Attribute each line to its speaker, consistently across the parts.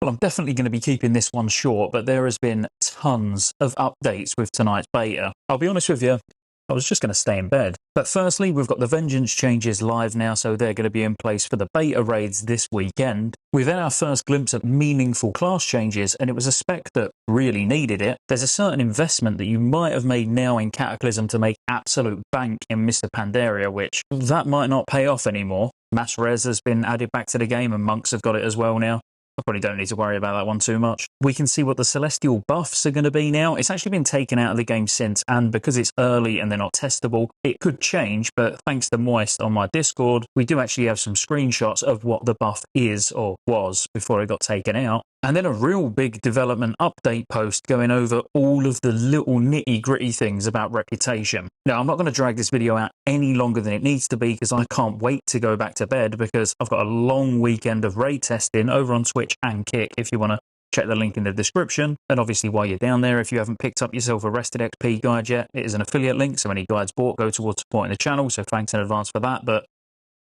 Speaker 1: Well, I'm definitely going to be keeping this one short, but there has been tons of updates with tonight's beta. I'll be honest with you, I was just going to stay in bed. But firstly, we've got the Vengeance changes live now, so they're going to be in place for the beta raids this weekend. We've had our first glimpse at meaningful class changes, and it was a spec that really needed it. There's a certain investment that you might have made now in Cataclysm to make absolute bank in Mr. Pandaria, which that might not pay off anymore. Mass Res has been added back to the game, and Monks have got it as well now. I probably don't need to worry about that one too much. We can see what the Celestial buffs are going to be now. It's actually been taken out of the game since, and because it's early and they're not testable, it could change, but thanks to Moist on my Discord, we do actually have some screenshots of what the buff is or was before it got taken out. And then a real big development update post going over all of the little nitty-gritty things about reputation. Now, I'm not going to drag this video out any longer than it needs to be because I can't wait to go back to bed because I've got a long weekend of raid testing over on Twitch and Kick if you want to check the link in the description. And obviously, while you're down there, if you haven't picked up yourself a Rested XP guide yet, it is an affiliate link, so any guides bought go towards supporting the channel, so thanks in advance for that. But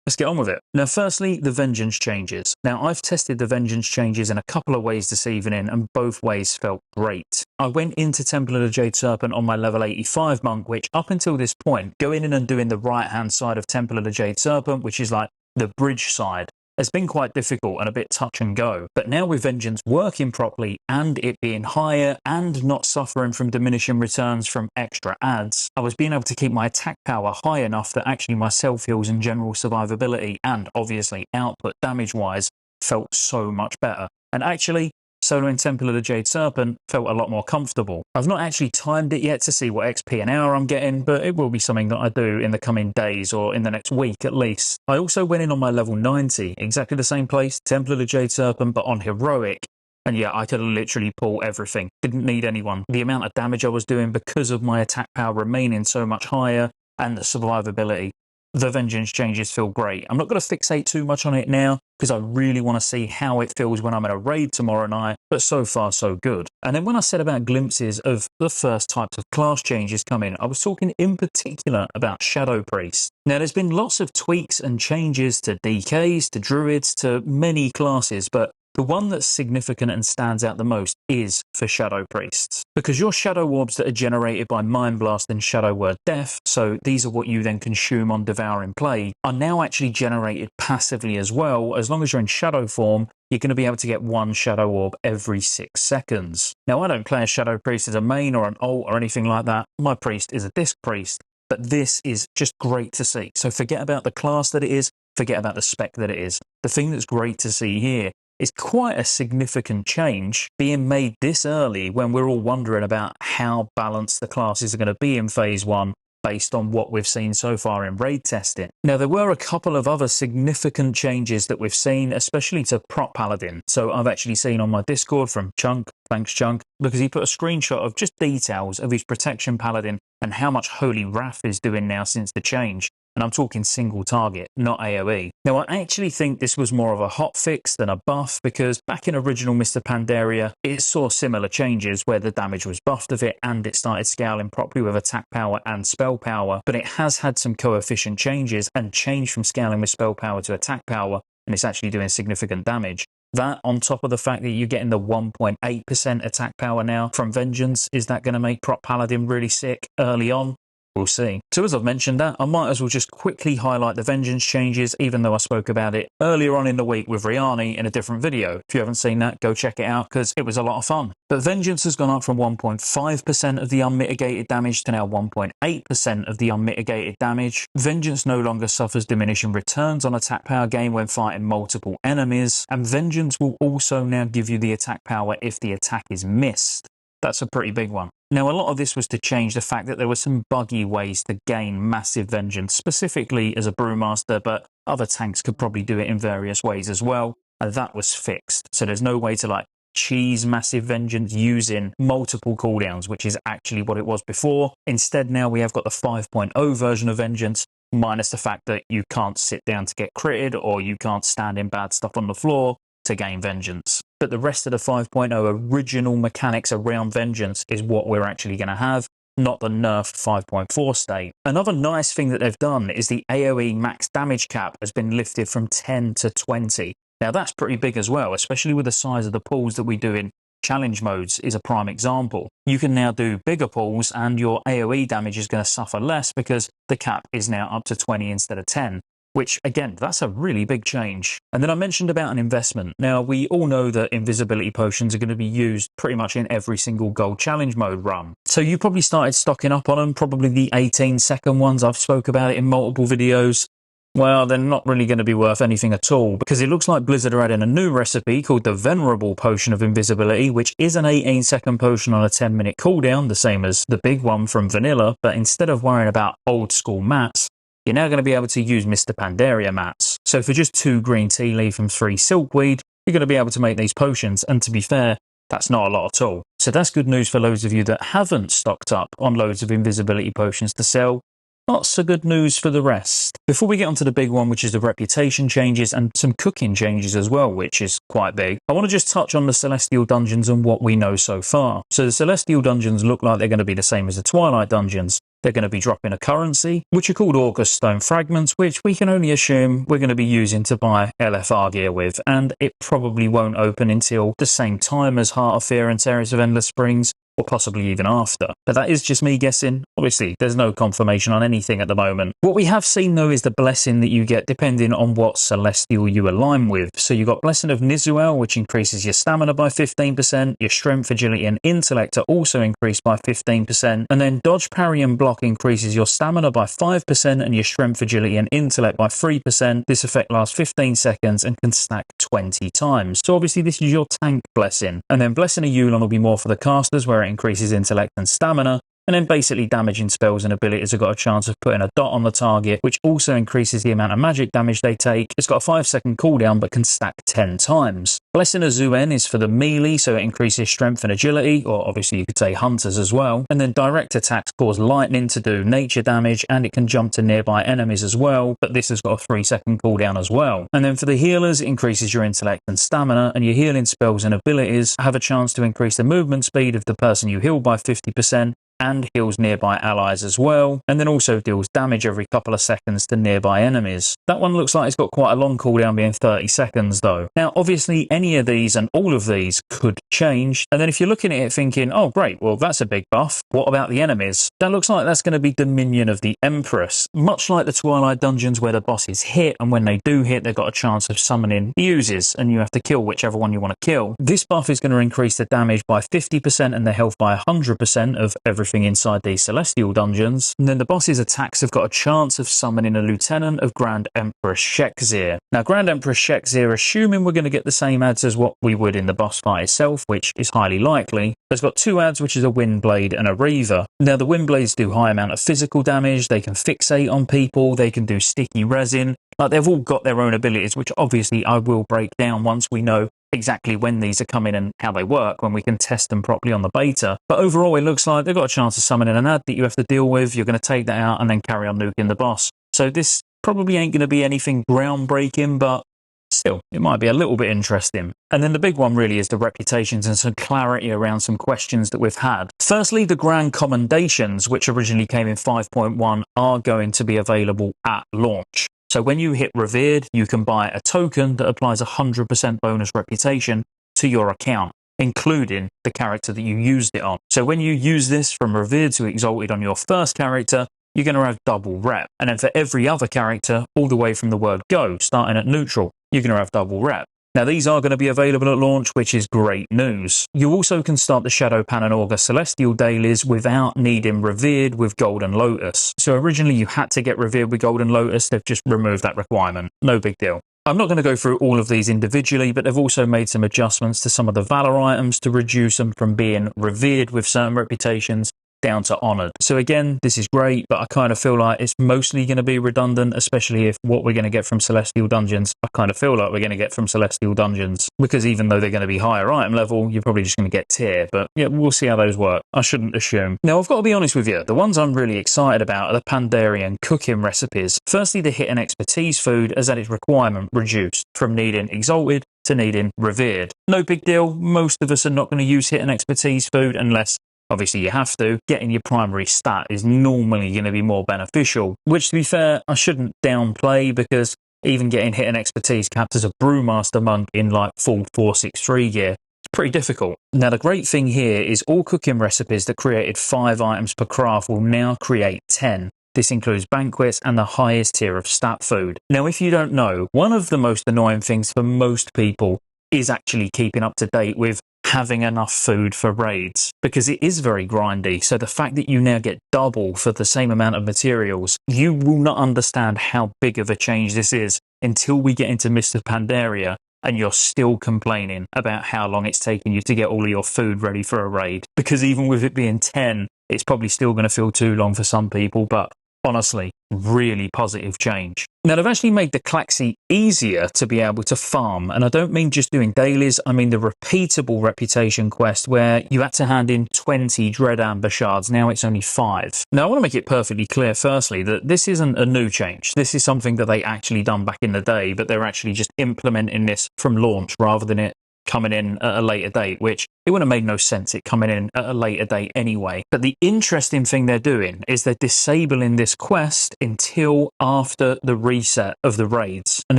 Speaker 1: let's get on with it. Now, firstly, the Vengeance changes. Now, I've tested the Vengeance changes in a couple of ways this evening, and both ways felt great. I went into Temple of the Jade Serpent on my level 85 monk, which up until this point, going in and doing the right-hand side of Temple of the Jade Serpent, which is like the bridge side, has been quite difficult and a bit touch and go. But now with Vengeance working properly and it being higher and not suffering from diminishing returns from extra adds, I was being able to keep my attack power high enough that actually my self-heals and general survivability and obviously output damage-wise felt so much better. And actually, soloing Temple of the Jade Serpent felt a lot more comfortable. I've not actually timed it yet to see what XP an hour I'm getting, but it will be something that I do in the coming days or in the next week at least. I also went in on my level 90, exactly the same place, Temple of the Jade Serpent, but on Heroic. And yeah, I could literally pull everything. Didn't need anyone. The amount of damage I was doing because of my attack power remaining so much higher and the survivability. The Vengeance changes feel great. I'm not going to fixate too much on it now because I really want to see how it feels when I'm in a raid tomorrow night, but so far so good. And then when I said about glimpses of the first types of class changes coming, I was talking in particular about Shadow Priest. Now there's been lots of tweaks and changes to DKs, to Druids, to many classes, but the one that's significant and stands out the most is for Shadow Priests. Because your Shadow Orbs that are generated by Mind Blast and Shadow Word Death, so these are what you then consume on Devouring Plague, are now actually generated passively as well. As long as you're in Shadow form, you're going to be able to get one Shadow Orb every 6 seconds. Now I don't play a Shadow Priest as a main or an ult or anything like that. My Priest is a Disc Priest. But this is just great to see. So forget about the class that it is, forget about the spec that it is. The thing that's great to see here is quite a significant change being made this early when we're all wondering about how balanced the classes are going to be in Phase 1 based on what we've seen so far in raid testing. Now, there were a couple of other significant changes that we've seen, especially to Prot Paladin. So I've actually seen on my Discord from Chunk, thanks Chunk, because he put a screenshot of just details of his Protection Paladin and how much Holy Wrath is doing now since the change. And I'm talking single target, not AoE. Now, I actually think this was more of a hotfix than a buff because back in original Mr. Pandaria, it saw similar changes where the damage was buffed of it and it started scaling properly with attack power and spell power. But it has had some coefficient changes and changed from scaling with spell power to attack power, and it's actually doing significant damage. That, on top of the fact that you're getting the 1.8% attack power now from Vengeance, is that going to make Prot Paladin really sick early on? We'll see. So as I've mentioned that, I might as well just quickly highlight the Vengeance changes, even though I spoke about it earlier on in the week with Riani in a different video. If you haven't seen that, go check it out because it was a lot of fun. But Vengeance has gone up from 1.5% of the unmitigated damage to now 1.8% of the unmitigated damage. Vengeance no longer suffers diminishing returns on attack power gain when fighting multiple enemies, and Vengeance will also now give you the attack power if the attack is missed. That's a pretty big one. Now, a lot of this was to change the fact that there were some buggy ways to gain massive Vengeance, specifically as a Brewmaster, but other tanks could probably do it in various ways as well, and that was fixed. So there's no way to like cheese massive Vengeance using multiple cooldowns, which is actually what it was before. Instead, now we have got the 5.0 version of Vengeance, minus the fact that you can't sit down to get critted or you can't stand in bad stuff on the floor to gain Vengeance. But the rest of the 5.0 original mechanics around Vengeance is what we're actually going to have, not the nerfed 5.4 state. Another nice thing that they've done is the AoE max damage cap has been lifted from 10 to 20. Now that's pretty big as well, especially with the size of the pools that we do in challenge modes is a prime example. You can now do bigger pools and your AoE damage is going to suffer less because the cap is now up to 20 instead of 10. Which, again, that's a really big change. And then I mentioned about an investment. Now, we all know that invisibility potions are going to be used pretty much in every single gold challenge mode run. So you probably started stocking up on them, probably the 18-second ones. I've spoke about it in multiple videos. Well, they're not really going to be worth anything at all, because it looks like Blizzard are adding a new recipe called the Venerable Potion of Invisibility, which is an 18-second potion on a 10-minute cooldown, the same as the big one from Vanilla, but instead of worrying about old-school mats, you're now going to be able to use Mr. Pandaria mats. So for just 2 green tea leaf and 3 silkweed, you're going to be able to make these potions, and to be fair, that's not a lot at all. So that's good news for loads of you that haven't stocked up on loads of invisibility potions to sell. Not so good news for the rest. Before we get onto the big one, which is the reputation changes and some cooking changes as well, which is quite big, I want to just touch on the Celestial Dungeons and what we know so far. So the Celestial Dungeons look like they're going to be the same as the Twilight Dungeons. They're going to be dropping a currency, which are called August Stone Fragments, which we can only assume we're going to be using to buy LFR gear with, and it probably won't open until the same time as Heart of Fear and Terrace of Endless Springs, or possibly even after. But that is just me guessing. Obviously, there's no confirmation on anything at the moment. What we have seen, though, is the blessing that you get depending on what Celestial you align with. So you've got Blessing of Nizuel, which increases your stamina by 15%, your strength, agility, and intellect are also increased by 15%, and then Dodge, Parry, and Block increases your stamina by 5% and your strength, agility, and intellect by 3%. This effect lasts 15 seconds and can stack 20 times. So obviously, this is your tank blessing. And then Blessing of Yulon will be more for the casters, where it increases intellect and stamina, and then basically damaging spells and abilities have got a chance of putting a dot on the target, which also increases the amount of magic damage they take. It's got a 5-second cooldown but can stack 10 times. Blessing of Zuen is for the melee, so it increases strength and agility, or obviously you could say hunters as well. And then direct attacks cause lightning to do nature damage, and it can jump to nearby enemies as well, but this has got a 3-second cooldown as well. And then for the healers, it increases your intellect and stamina, and your healing spells and abilities have a chance to increase the movement speed of the person you heal by 50%, and heals nearby allies as well, and then also deals damage every couple of seconds to nearby enemies. That one looks like it's got quite a long cooldown, being 30 seconds though. Now obviously any of these and all of these could change, and then if you're looking at it thinking, oh great, well that's a big buff, what about the enemies? That looks like that's going to be Dominion of the Empress. Much like the Twilight Dungeons where the bosses hit, and when they do hit they've got a chance of summoning muses, and you have to kill whichever one you want to kill. This buff is going to increase the damage by 50% and the health by 100% of everything inside these Celestial Dungeons, and then the boss's attacks have got a chance of summoning a Lieutenant of Grand Empress Shekzir. Now Grand Empress Shekzir, assuming we're going to get the same adds as what we would in the boss fight itself, which is highly likely, has got 2 adds, which is a Windblade and a Reaver. Now the Windblades do high amount of physical damage, they can fixate on people, they can do sticky resin, like they've all got their own abilities, which obviously I will break down once we know exactly when these are coming and how they work, when we can test them properly on the beta. But overall it looks like they've got a chance of summoning an ad that you have to deal with. You're going to take that out and then carry on nuking the boss. So this probably ain't going to be anything groundbreaking, but still, it might be a little bit interesting. And then the big one really is the reputations and some clarity around some questions that we've had. Firstly, the Grand Commendations, which originally came in 5.1, are going to be available at launch. So when you hit Revered, you can buy a token that applies 100% bonus reputation to your account, including the character that you used it on. So when you use this from Revered to Exalted on your first character, you're going to have double rep. And then for every other character, all the way from the word go, starting at neutral, you're going to have double rep. Now these are going to be available at launch, which is great news. You also can start the Shadow Pan and Augur Celestial dailies without needing Revered with Golden Lotus. So originally you had to get Revered with Golden Lotus, they've just removed that requirement. No big deal. I'm not going to go through all of these individually, but they've also made some adjustments to some of the Valor items to reduce them from being Revered with certain reputations down to Honoured. So again, this is great, but I kind of feel like it's mostly going to be redundant, especially if what we're going to get from Celestial Dungeons, I kind of feel like we're going to get from Celestial Dungeons, because even though they're going to be higher item level, you're probably just going to get tier, but yeah, we'll see how those work. I shouldn't assume. Now, I've got to be honest with you, the ones I'm really excited about are the Pandarian cooking recipes. Firstly, the hit and expertise food has had its requirement reduced from needing Exalted to needing Revered. No big deal, most of us are not going to use hit and expertise food unless obviously you have to. Getting your primary stat is normally going to be more beneficial, which to be fair, I shouldn't downplay, because even getting hit and expertise capped as a Brewmaster monk in like full 463 gear. It's pretty difficult. Now, the great thing here is all cooking recipes that created 5 items per craft will now create 10. This includes banquets and the highest tier of stat food. Now, if you don't know, one of the most annoying things for most people is actually keeping up to date with having enough food for raids, because it is very grindy. So the fact that you now get double for the same amount of materials, you will not understand how big of a change this is until we get into Mr. Pandaria and you're still complaining about how long it's taking you to get all of your food ready for a raid. Because even with it being 10, it's probably still going to feel too long for some people, but honestly, really positive change. Now, they've actually made the Claxi easier to be able to farm, and I don't mean just doing dailies, I mean the repeatable reputation quest where you had to hand in 20 Dread Amber shards, now it's only 5. Now, I want to make it perfectly clear, firstly, that this isn't a new change. This is something that they actually done back in the day, but they're actually just implementing this from launch rather than it coming in at a later date, which it would have made no sense it coming in at a later date anyway. But the interesting thing they're doing is they're disabling this quest until after the reset of the raids. And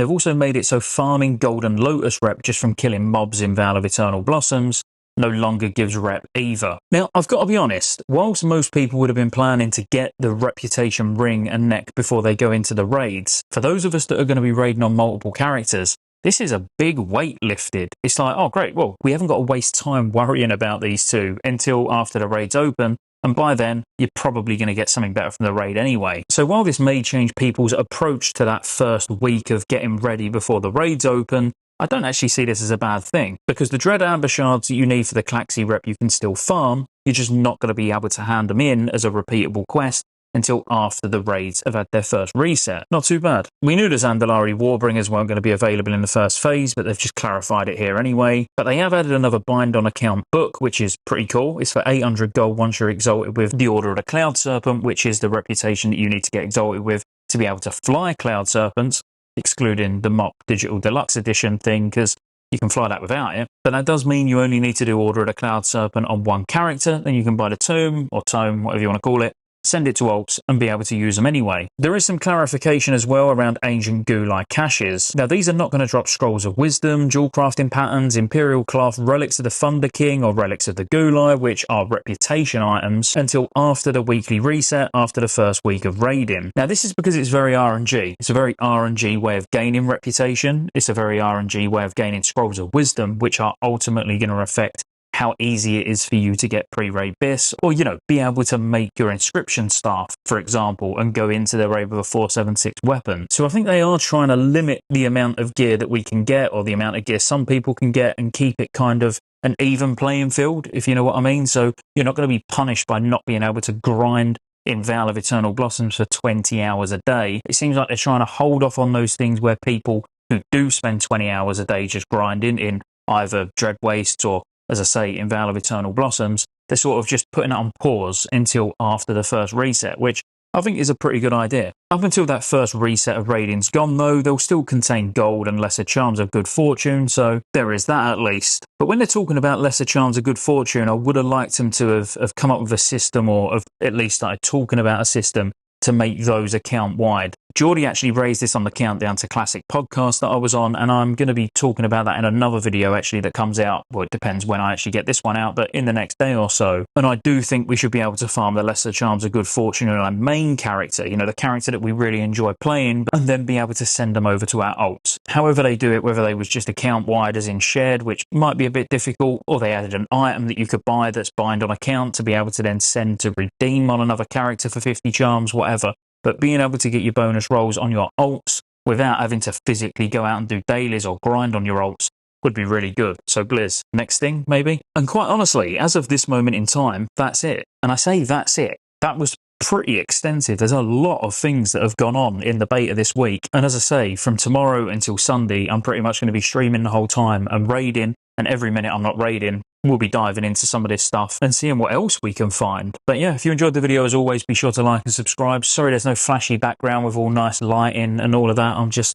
Speaker 1: they've also made it so farming Golden Lotus rep just from killing mobs in Vale of Eternal Blossoms no longer gives rep either. Now, I've got to be honest, whilst most people would have been planning to get the reputation ring and neck before they go into the raids, for those of us that are going to be raiding on multiple characters, this is a big weight lifted. It's like, oh great, well, we haven't got to waste time worrying about these two until after the raids open, and by then, you're probably going to get something better from the raid anyway. So while this may change people's approach to that first week of getting ready before the raids open, I don't actually see this as a bad thing, because the Dread Amber shards that you need for the Claxi rep you can still farm, you're just not going to be able to hand them in as a repeatable quest until after the raids have had their first reset. Not too bad. We knew the Zandalari Warbringers weren't going to be available in the first phase, but they've just clarified it here anyway. But they have added another bind on account book, which is pretty cool. It's for 800 gold once you're exalted with the Order of the Cloud Serpent, which is the reputation that you need to get exalted with to be able to fly Cloud Serpents, excluding the MoP Digital Deluxe Edition thing, because you can fly that without it. But that does mean you only need to do Order of the Cloud Serpent on one character, then you can buy the Tomb, or Tome, whatever you want to call it, send it to alts and be able to use them anyway. There is some clarification as well around ancient Gulai caches. Now, these are not going to drop Scrolls of Wisdom, dual crafting patterns, Imperial Cloth, Relics of the Thunder King, or Relics of the Gulai, which are reputation items, until after the weekly reset, after the first week of raiding. Now, this is because it's very RNG. It's a very RNG way of gaining reputation. It's a very RNG way of gaining Scrolls of Wisdom, which are ultimately going to affect how easy it is for you to get pre-raid bis, or, you know, be able to make your inscription staff, for example, and go into the raid with a 476 weapon. So I think they are trying to limit the amount of gear that we can get, or the amount of gear some people can get, and keep it kind of an even playing field, if you know what I mean. So you're not going to be punished by not being able to grind in Vale of Eternal Blossoms for 20 hours a day. It seems like they're trying to hold off on those things where people who do spend 20 hours a day just grinding in either Dread Wastes or, as I say, in Vale of Eternal Blossoms, they're sort of just putting it on pause until after the first reset, which I think is a pretty good idea. Up until that first reset of raiding's gone though, they'll still contain gold and lesser charms of good fortune, so there is that at least. But when they're talking about lesser charms of good fortune, I would have liked them to have come up with a system, or have at least started talking about a system to make those account wide. Geordie actually raised this on the Countdown to Classic podcast that I was on, and I'm going to be talking about that in another video actually that comes out, well, it depends when I actually get this one out, but in the next day or so. And I do think we should be able to farm the lesser charms of good fortune on our main character, you know, the character that we really enjoy playing, and then be able to send them over to our alts. However they do it, whether they was just account wide as in shared, which might be a bit difficult, or they added an item that you could buy that's bind on account to be able to then send to redeem on another character for 50 charms, whatever. But being able to get your bonus rolls on your alts without having to physically go out and do dailies or grind on your alts would be really good. So Blizz, next thing, maybe? And quite honestly, as of this moment in time, that's it. And I say that's it. That was pretty extensive. There's a lot of things that have gone on in the beta this week. And as I say, from tomorrow until Sunday, I'm pretty much going to be streaming the whole time and raiding. And every minute I'm not raiding, we'll be diving into some of this stuff and seeing what else we can find. But yeah, if you enjoyed the video, as always, be sure to like and subscribe. Sorry there's no flashy background with all nice lighting and all of that. I'm just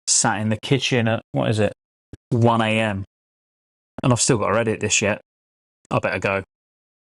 Speaker 1: sat in the kitchen at, what is it, 1 AM. And I've still got to edit this yet. I better go.